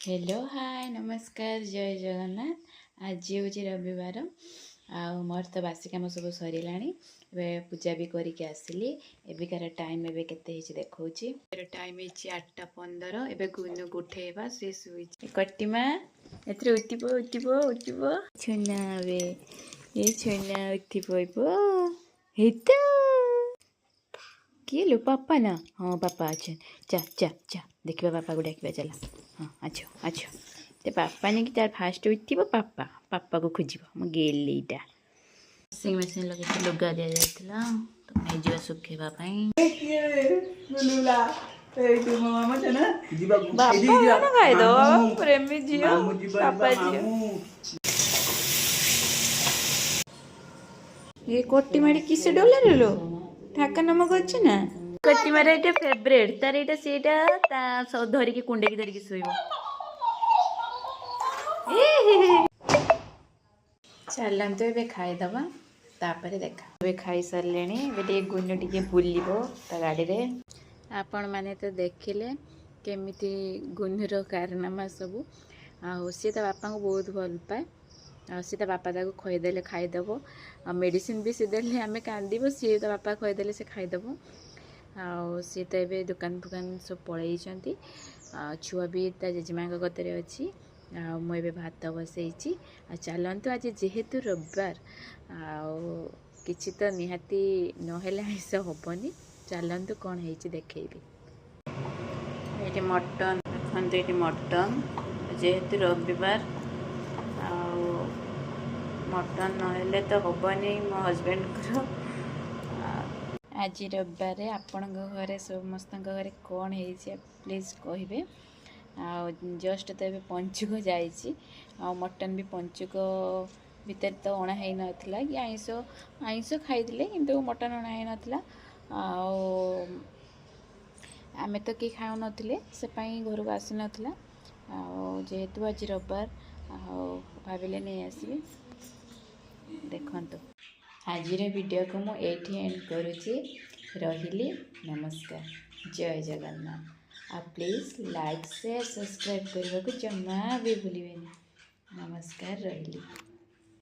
Hello hi नमस्कार जय जगन्नाथ। आज हूँ रविवार मोर तो बासी कम सब सरलाणी। पूजा भी करके आसली। एबिकार टाइम एबे केते देखौछि। टाइम 8:15। एबे गुनु उठेबा से सुई कट्टिमा एथरे उठिबो उठिबो उठिबो छुना बे ए छुना उठी पइबो हेतो किए लो पापा ना। हाँ पापा अच्छे चा चा चा देखिबा पापा को डाकिबा चला। हाँ अच्छो अच्छो ते पापा नहीं कि तार फास्ट उठिबो पापा पापा को खोजिबो मो गेली इटा वाशिंग मशीन लगे लुगा दिया जाइतिला तो नै जियो सुखेबा पई गुलुला ए तू मामा जना बापा ना खाइ दो प्रेमी जियो पापा जियो ये कोटी मारी किसे डॉलर लो ठाका नमक अछि ना कोटी मारे एटा फेवरेट तार एटा सेटा ता सब धरि के कुंडे की धरि के सोइबो। चलते ए खाईदबा तापर देखा ए खाई सारे ए गुनु टे बुलो ता गाड़ी रे आपण मैंने तो देखिले केमिति गुनुर कारनामा सब सी ता बापा को बहुत भल पाए सी ता बापा ताको खुईदे खाईदब मेडिसिन भी सी देले आम कांदब सी ता बापा खुईदे से खाईदब सी तो ये दुकान फुकान सब पलि छुआ भी ता जेजेमा गतरे अच्छी मुझे भात बसई चलतु आज जेहेतु रविवार किसी तो निहाती नहेले आइस हेनी चलतु कौन है देखी ये मटन देखते ये मटन जेहेतु रविवार मटन नहेले तो हेनी मो हजबैंड आज रविवार आपण घरे समस्त घरे कौन है प्लीज कहे जस्ट तो ये पंचुक जाइए मटन भी पंचुक भितर तो अणा ही नाला कि आइंस आइंस खाई कि मटन अणा ही नाला आमे तो कि खाऊ नथिले से घर को आसी नाला जेहेतु आज रविवार भाविले नहीं आसबे देखंतु आज वीडियो को मुझे एंड करुच्ची रही नमस्कार जय जगन्नाथ। आप प्लीज़ लाइक शेयर सब्सक्राइब करने को जमा भी भूलिए। नमस्कार रही।